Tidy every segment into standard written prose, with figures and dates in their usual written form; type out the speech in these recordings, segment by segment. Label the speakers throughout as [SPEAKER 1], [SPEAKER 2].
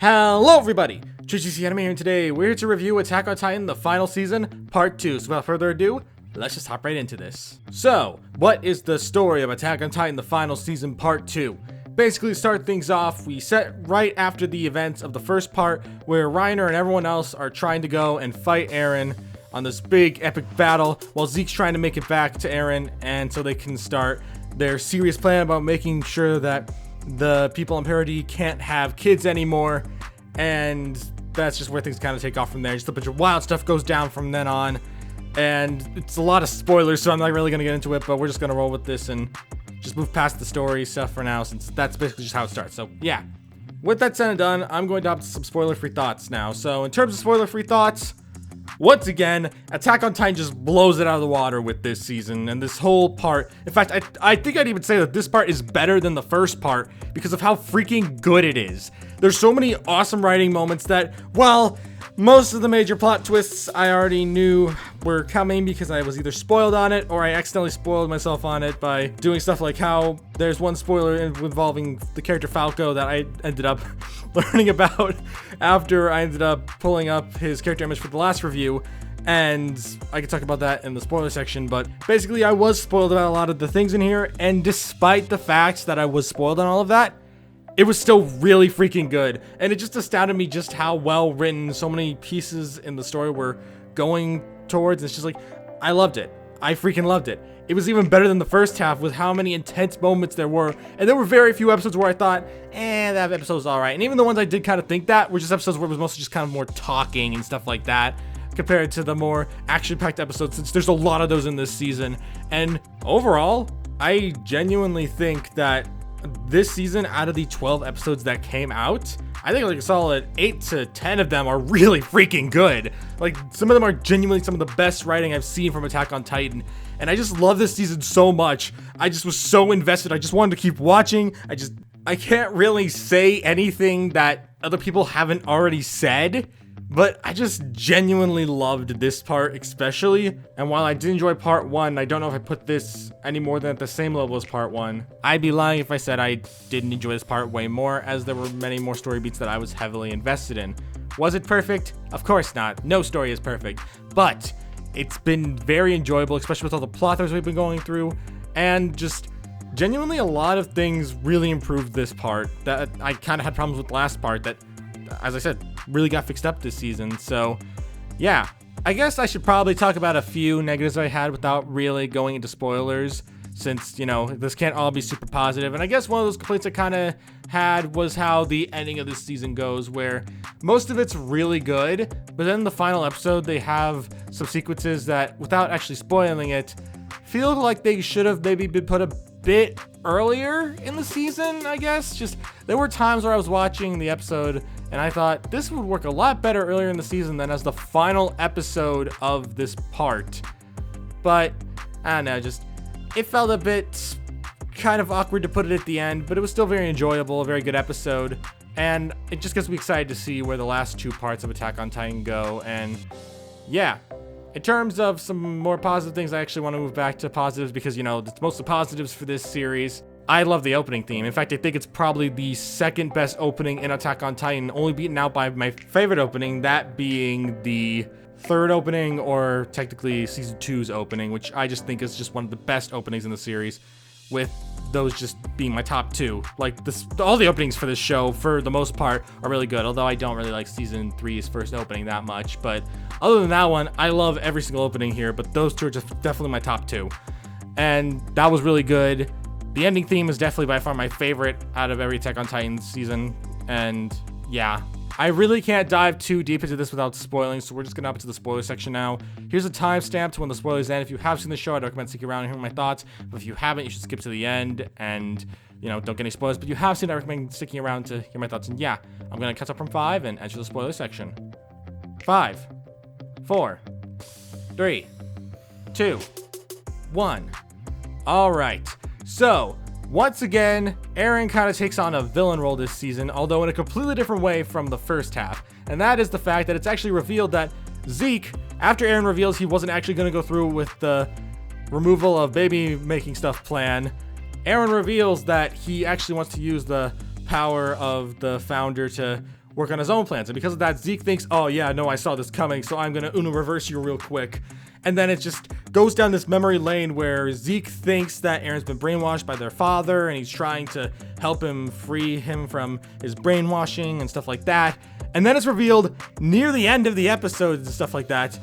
[SPEAKER 1] Hello everybody, TriGC Anime here, and today we're here to review Attack on Titan, the final season, part 2. So without further ado, let's just hop right into this. So, what is the story of Attack on Titan, the final season, part 2? Basically, to start things off, we set right after the events of the first part, where Reiner and everyone else are trying to go and fight Eren on this big epic battle, while Zeke's trying to make it back to Eren, and so they can start their serious plan about making sure that the people in Parody can't have kids anymore, and that's just where things kind of take off from there. Just a bunch of wild stuff goes down from then on, and it's a lot of spoilers, so I'm not really going to get into it, but we're just going to roll with this and just move past the story stuff for now, since that's basically just how it starts. So yeah, with that said and done, I'm going to hop to some spoiler-free thoughts now. So in terms of spoiler-free thoughts, once again, Attack on Titan just blows it out of the water with this season and this whole part. In fact, I think I'd even say that this part is better than the first part because of how freaking good it is. There's so many awesome writing moments that, well, most of the major plot twists I already knew were coming because I was either spoiled on it or I accidentally spoiled myself on it by doing stuff like how there's one spoiler involving the character Falco that I ended up learning about after I ended up pulling up his character image for the last review, and I can talk about that in the spoiler section. But basically, I was spoiled about a lot of the things in here, and despite the fact that I was spoiled on all of that, it was still really freaking good, and it just astounded me just how well written so many pieces in the story were going towards. It's just like, I loved it. I freaking loved it. It was even better than the first half with how many intense moments there were, and there were very few episodes where I thought, that episode's alright. And even the ones I did kind of think that were just episodes where it was mostly just kind of more talking and stuff like that, compared to the more action-packed episodes, since there's a lot of those in this season. And overall, I genuinely think that this season, out of the 12 episodes that came out, I think like a solid 8 to 10 of them are really freaking good. Like, some of them are genuinely some of the best writing I've seen from Attack on Titan, and I just love this season so much. I just was so invested. I just wanted to keep watching. I can't really say anything that other people haven't already said, but I just genuinely loved this part especially. And while I did enjoy part 1, I don't know if I put this any more than at the same level as part 1. I'd be lying if I said I didn't enjoy this part way more, as there were many more story beats that I was heavily invested in. Was it perfect? Of course not. No story is perfect. But it's been very enjoyable, especially with all the plot threads we've been going through, and just genuinely a lot of things really improved this part that I kind of had problems with the last part that, as I said, really got fixed up this season. So yeah, I guess I should probably talk about a few negatives I had without really going into spoilers, since, you know, this can't all be super positive. And I guess one of those complaints I kind of had was how the ending of this season goes, where most of it's really good, but then the final episode, they have some sequences that, without actually spoiling it, feel like they should have maybe been put a bit earlier in the season, I guess. Just, there were times where I was watching the episode and I thought this would work a lot better earlier in the season than as the final episode of this part. But I don't know, just it felt a bit kind of awkward to put it at the end, but it was still very enjoyable, a very good episode, and it just gets me excited to see where the last two parts of Attack on Titan go. And yeah, in terms of some more positive things, I actually want to move back to positives because, you know, it's mostly positives for this series. I love the opening theme. In fact, I think it's probably the second best opening in Attack on Titan, only beaten out by my favorite opening, that being the third opening, or technically season 2's opening, which I just think is just one of the best openings in the series, with those just being my top 2. Like, this, all the openings for this show, for the most part, are really good, although I don't really like season 3's first opening that much. But other than that one, I love every single opening here, but those two are just definitely my top 2. And that was really good. The ending theme is definitely by far my favorite out of every Attack on Titan season, and yeah, I really can't dive too deep into this without spoiling, so we're just gonna up to the spoiler section now. Here's a timestamp to when the spoilers end. If you have seen the show, I'd recommend sticking around and hearing my thoughts, but if you haven't, you should skip to the end and, you know, don't get any spoilers. But you have seen it, I recommend sticking around to hear my thoughts. And yeah, I'm gonna cut up from 5 and enter the spoiler section. 5, 4, 3, 2, 1. All right. So, once again, Eren kind of takes on a villain role this season, although in a completely different way from the first half. And that is the fact that it's actually revealed that Zeke, after Eren reveals he wasn't actually going to go through with the removal of baby making stuff plan, Eren reveals that he actually wants to use the power of the founder to work on his own plans. And because of that, Zeke thinks, oh yeah, no, I saw this coming, so I'm gonna Uno reverse you real quick. And then it just goes down this memory lane where Zeke thinks that Eren's been brainwashed by their father, and he's trying to help him free him from his brainwashing and stuff like that. And then it's revealed near the end of the episodes and stuff like that,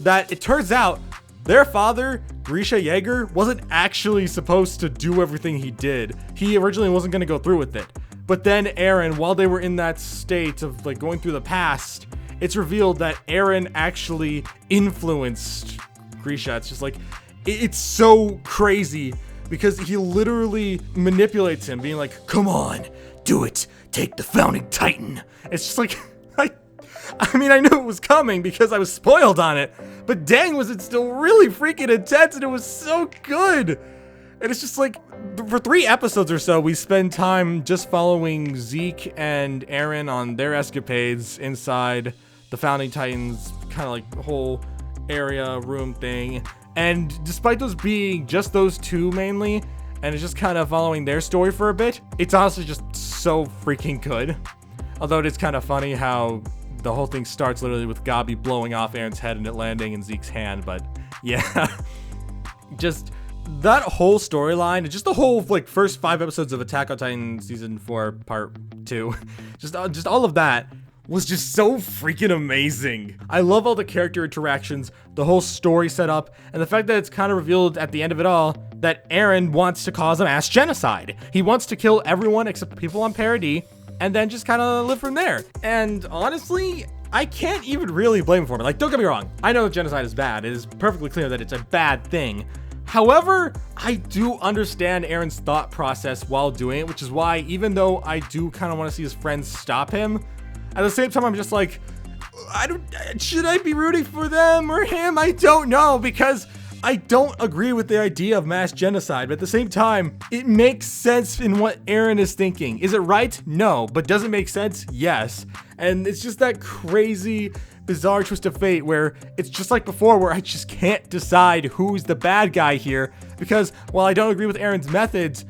[SPEAKER 1] that it turns out their father, Grisha Yeager, wasn't actually supposed to do everything he did. He originally wasn't going to go through with it. But then Eren, while they were in that state of like going through the past, it's revealed that Eren actually influenced Grisha. It's just like, it's so crazy because he literally manipulates him, being like, come on, do it, take the Founding Titan. It's just like, I mean, I knew it was coming because I was spoiled on it, but dang, was it still really freaking intense, and it was so good. And it's just like, for 3 episodes or so, we spend time just following Zeke and Eren on their escapades inside the Founding Titans kind of like whole area room thing. And despite those being just those two mainly, and it's just kind of following their story for a bit, it's honestly just so freaking good. Although it is kind of funny how the whole thing starts literally with Gabi blowing off Eren's head and it landing in Zeke's hand, but yeah. Just that whole storyline, and just the whole like first 5 episodes of Attack on Titan season 4 part 2, just all of that was just so freaking amazing. I love all the character interactions, the whole story setup, and the fact that it's kind of revealed at the end of it all that Eren wants to cause a mass genocide. He wants to kill everyone except people on Paradis, and then just kind of live from there. And honestly, I can't even really blame him for it. Like, don't get me wrong, I know that genocide is bad. It is perfectly clear that it's a bad thing. However, I do understand Eren's thought process while doing it, which is why, even though I do kind of want to see his friends stop him, at the same time, I'm just like, should I be rooting for them or him? I don't know, because I don't agree with the idea of mass genocide, but at the same time, it makes sense in what Eren is thinking. Is it right? No. But does it make sense? Yes. And it's just that crazy, bizarre twist of fate where it's just like before, where I just can't decide who's the bad guy here, because while I don't agree with Eren's methods,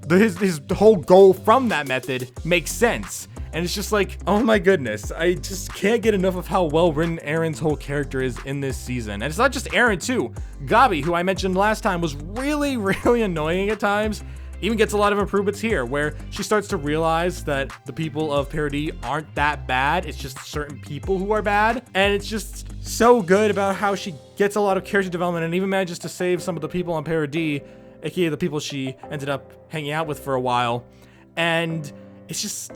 [SPEAKER 1] his whole goal from that method makes sense. And it's just like, oh my goodness, I just can't get enough of how well written Eren's whole character is in this season. And it's not just Eren too. Gabi, who I mentioned last time, was really, really annoying at times. Even gets a lot of improvements here, where she starts to realize that the people of Paradis aren't that bad. It's just certain people who are bad. And it's just so good about how she gets a lot of character development and even manages to save some of the people on Paradis, aka the people she ended up hanging out with for a while. And it's just,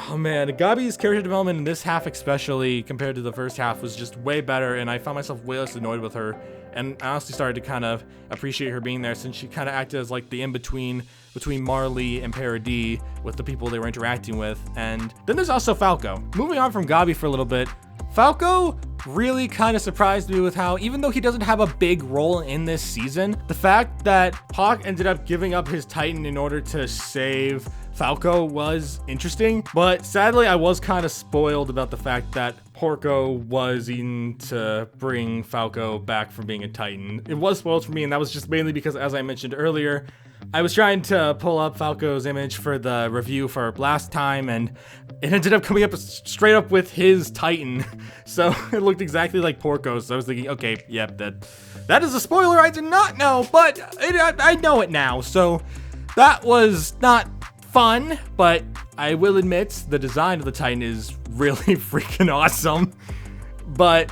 [SPEAKER 1] oh man, Gabi's character development in this half especially compared to the first half was just way better, and I found myself way less annoyed with her, and I honestly started to kind of appreciate her being there, since she kind of acted as like the in-between between Marley and Paradis with the people they were interacting with. And then there's also Falco. Moving on from Gabi for a little bit, Falco really kind of surprised me with how, even though he doesn't have a big role in this season, the fact that Hawk ended up giving up his Titan in order to save Falco was interesting, but sadly I was kind of spoiled about the fact that Porco was eaten to bring Falco back from being a Titan. It was spoiled for me, and that was just mainly because, as I mentioned earlier, I was trying to pull up Falco's image for the review for last time, and it ended up coming up straight up with his Titan. So it looked exactly like Porco's. So I was thinking, okay, yep, that is a spoiler I did not know, but I know it now. So that was not fun, but I will admit the design of the Titan is really freaking awesome. But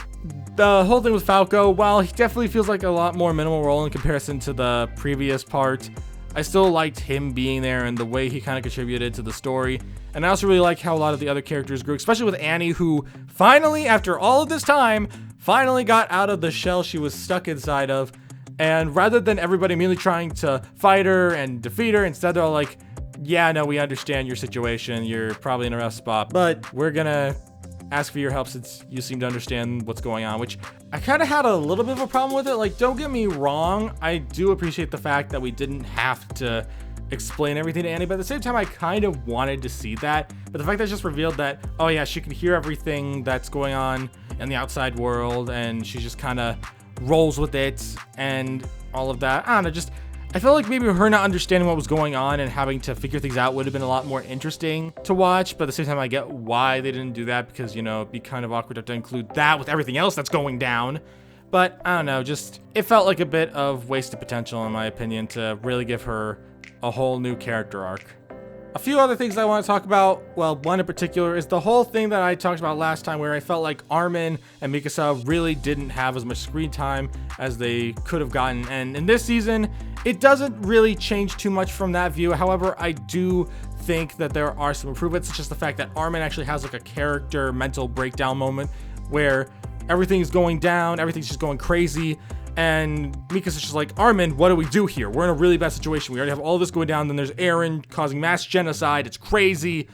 [SPEAKER 1] the whole thing with Falco, while he definitely feels like a lot more minimal role in comparison to the previous part, I still liked him being there and the way he kind of contributed to the story. And I also really like how a lot of the other characters grew, especially with Annie, who finally, after all of this time, finally got out of the shell she was stuck inside of. And rather than everybody immediately trying to fight her and defeat her, instead they're all like, yeah, no, we understand your situation. You're probably in a rough spot, but we're gonna ask for your help since you seem to understand what's going on, which I kind of had a little bit of a problem with it. Like, don't get me wrong, I do appreciate the fact that we didn't have to explain everything to Annie, but at the same time, I kind of wanted to see that. But the fact that it just revealed that, oh yeah, she can hear everything that's going on in the outside world, and she just kind of rolls with it and all of that. I don't know, just I felt like maybe her not understanding what was going on and having to figure things out would have been a lot more interesting to watch. But at the same time, I get why they didn't do that, because, you know, it'd be kind of awkward to have to include that with everything else that's going down. But I don't know, just it felt like a bit of wasted potential, in my opinion, to really give her a whole new character arc. A few other things I want to talk about, well, one in particular is the whole thing that I talked about last time, where I felt like Armin and Mikasa really didn't have as much screen time as they could have gotten. And in this season, it doesn't really change too much from that view. However, I do think that there are some improvements. It's just the fact that Armin actually has like a character mental breakdown moment where everything's going down, everything's just going crazy. And Mikasa's just like, Armin, what do we do here? We're in a really bad situation. We already have all this going down. Then there's Eren causing mass genocide. It's crazy.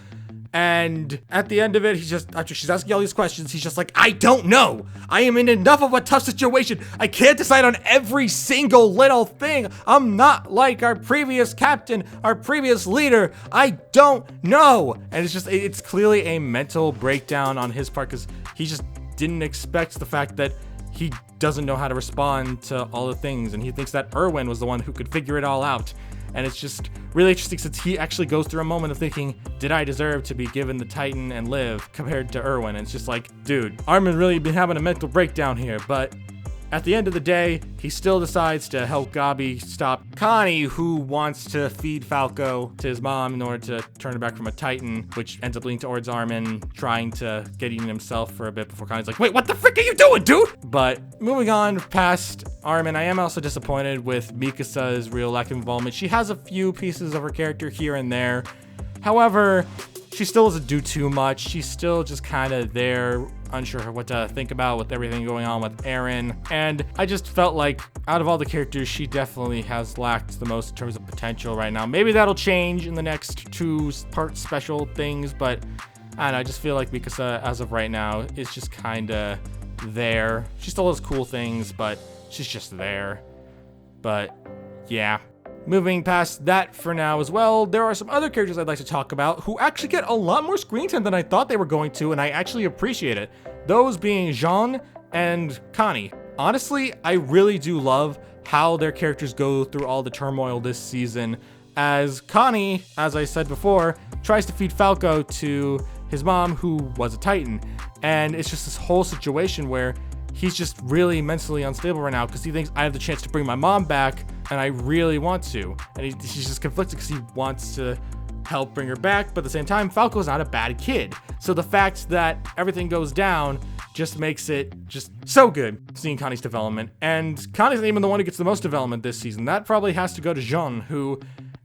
[SPEAKER 1] And at the end of it, he's just, after she's asking all these questions, he's just like, I don't know. I am in enough of a tough situation. I can't decide on every single little thing. I'm not like our previous captain, our previous leader. I don't know. And it's just, it's clearly a mental breakdown on his part, because he just didn't expect the fact that he doesn't know how to respond to all the things, and he thinks that Erwin was the one who could figure it all out. And it's just really interesting, since he actually goes through a moment of thinking, did I deserve to be given the Titan and live, compared to Erwin? And it's just like, dude, Armin really been having a mental breakdown here. But at the end of the day, he still decides to help Gabi stop Connie, who wants to feed Falco to his mom in order to turn her back from a Titan, which ends up leading towards Armin trying to get eaten himself for a bit before Connie's like, wait, what the frick are you doing, dude? But moving on past Armin, I am also disappointed with Mikasa's real lack of involvement. She has a few pieces of her character here and there. However, she still doesn't do too much. She's still just kind of there, unsure what to think about with everything going on with Eren. And I just felt like out of all the characters, she definitely has lacked the most in terms of potential right now. Maybe that'll change in the next 2-part special things, but I don't know, I just feel like Mikasa, as of right now, is just kind of there. She still has cool things, but she's just there. But yeah. Moving past that for now as well, there are some other characters I'd like to talk about who actually get a lot more screen time than I thought they were going to, and I actually appreciate it. Those being Jean and Connie. Honestly, I really do love how their characters go through all the turmoil this season, as Connie, as I said before, tries to feed Falco to his mom, who was a Titan. And it's just this whole situation where he's just really mentally unstable right now, because he thinks, I have the chance to bring my mom back, and I really want to. And he's just conflicted because he wants to help bring her back, but at the same time, Falco's not a bad kid. So the fact that everything goes down just makes it just so good seeing Connie's development. And Connie's not even the one who gets the most development this season. That probably has to go to Jean, who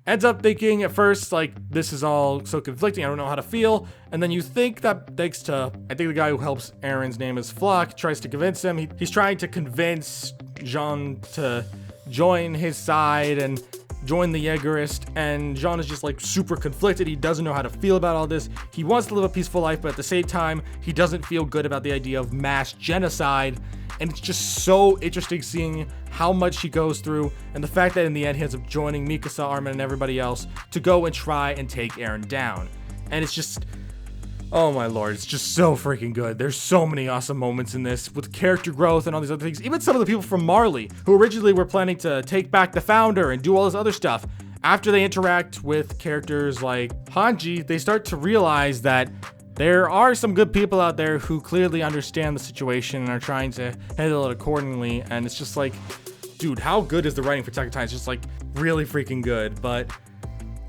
[SPEAKER 1] ends up thinking at first, like, this is all so conflicting, I don't know how to feel. And then you think that thanks to, I think the guy who helps Eren's name is Flock, tries to convince him. He's trying to convince Jean to join his side and join the Jaegerist, and Jean is just like super conflicted. He doesn't know how to feel about all this. He wants to live a peaceful life, but at the same time, he doesn't feel good about the idea of mass genocide. And it's just so interesting seeing how much he goes through, and the fact that in the end he ends up joining Mikasa, Armin, and everybody else to go and try and take Eren down. And it's just, oh my lord, it's just so freaking good. There's so many awesome moments in this with character growth and all these other things. Even some of the people from Marley, who originally were planning to take back the founder and do all this other stuff, after they interact with characters like Hanji, they start to realize that there are some good people out there who clearly understand the situation and are trying to handle it accordingly. And it's just like, dude, how good is the writing for Attack on Titan? It's just like really freaking good. But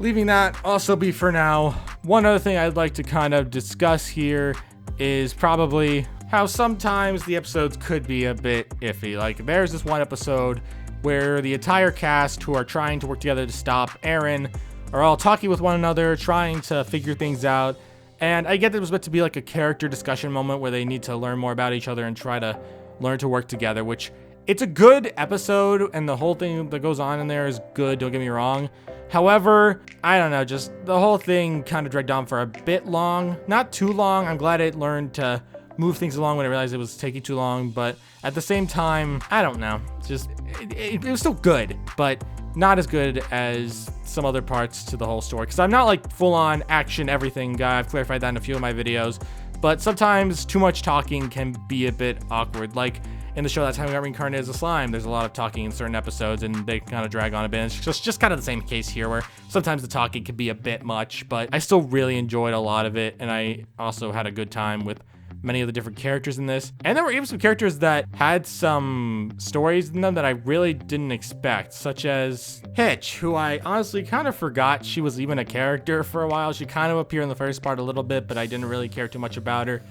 [SPEAKER 1] leaving that also be for now, one other thing I'd like to kind of discuss here is probably how sometimes the episodes could be a bit iffy. Like, there's this one episode where the entire cast, who are trying to work together to stop Eren, are all talking with one another, trying to figure things out. And I get that it was meant to be like a character discussion moment where they need to learn more about each other and try to learn to work together, which it's a good episode, and the whole thing that goes on in there is good, don't get me wrong. However, I don't know, just the whole thing kind of dragged on for a bit long. Not too long. I'm glad it learned to move things along when I realized it was taking too long, but at the same time, I don't know. Just it was still good, but not as good as some other parts to the whole story, because I'm not like full-on action everything guy. I've clarified that in a few of my videos, but sometimes too much talking can be a bit awkward. Like, in the show that Titan got reincarnated as a slime, there's a lot of talking in certain episodes, and they kind of drag on a bit. It's just kind of the same case here, where sometimes the talking can be a bit much, but I still really enjoyed a lot of it, and I also had a good time with many of the different characters in this. And there were even some characters that had some stories in them that I really didn't expect, such as Hitch, who I honestly kind of forgot she was even a character for a while. She kind of appeared in the first part a little bit, but I didn't really care too much about her.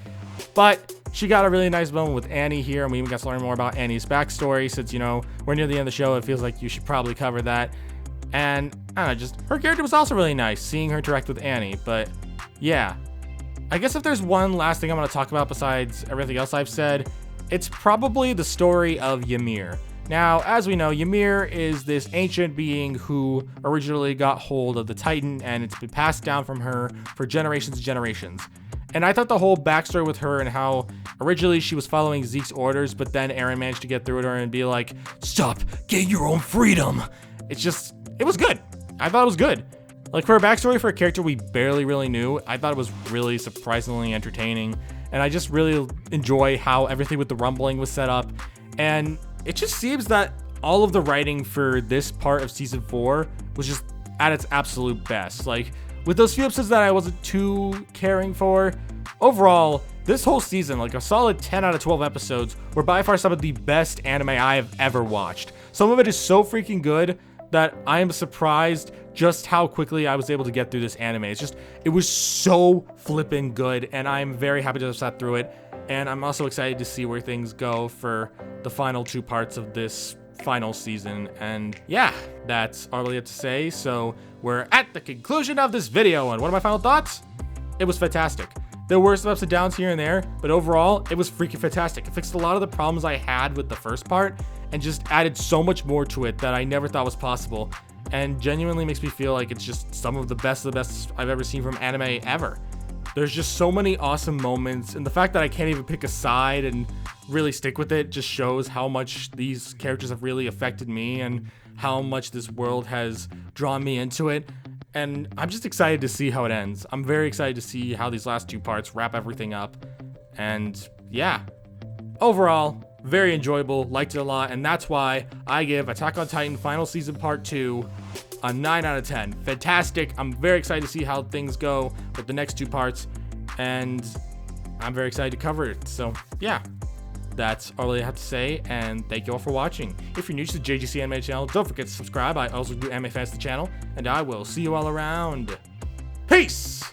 [SPEAKER 1] But she got a really nice moment with Annie here, and we even got to learn more about Annie's backstory, since, you know, we're near the end of the show. It feels like you should probably cover that. And I don't know, just her character was also really nice, seeing her interact with Annie. But yeah, I guess if there's one last thing I'm going to talk about besides everything else I've said, it's probably the story of Ymir. Now, as we know, Ymir is this ancient being who originally got hold of the Titan, and it's been passed down from her for generations and generations. And I thought the whole backstory with her and how originally she was following Zeke's orders, but then Eren managed to get through to her and be like, stop, get your own freedom. It was good. I thought it was good. Like, for a backstory for a character we barely really knew, I thought it was really surprisingly entertaining. And I just really enjoy how everything with the rumbling was set up. And it just seems that all of the writing for this part of season 4 was just at its absolute best. Like, with those few episodes that I wasn't too caring for, overall, this whole season, like a solid 10 out of 12 episodes, were by far some of the best anime I have ever watched. Some of it is so freaking good that I am surprised just how quickly I was able to get through this anime. It was so flippin' good, and I'm very happy to have sat through it. And I'm also excited to see where things go for the final 2 parts of this final season. And yeah, that's all I really have to say. So we're at the conclusion of this video, and what are my final thoughts? It was fantastic. There were some ups and downs here and there, but overall, it was freaking fantastic. It fixed a lot of the problems I had with the first part and just added so much more to it that I never thought was possible, and genuinely makes me feel like it's just some of the best I've ever seen from anime ever. There's just so many awesome moments, and the fact that I can't even pick a side and really stick with it just shows how much these characters have really affected me and how much this world has drawn me into it. And I'm just excited to see how it ends. I'm very excited to see how these last 2 parts wrap everything up. And yeah, overall, very enjoyable, liked it a lot, and that's why I give Attack on Titan Final Season Part 2 a 9 out of 10. Fantastic. I'm very excited to see how things go with the next 2 parts, and I'm very excited to cover it. So yeah, that's all I have to say, and thank you all for watching. If you're new to the JGC Anime channel, don't forget to subscribe. I also do Anime Fans the channel, and I will see you all around. Peace!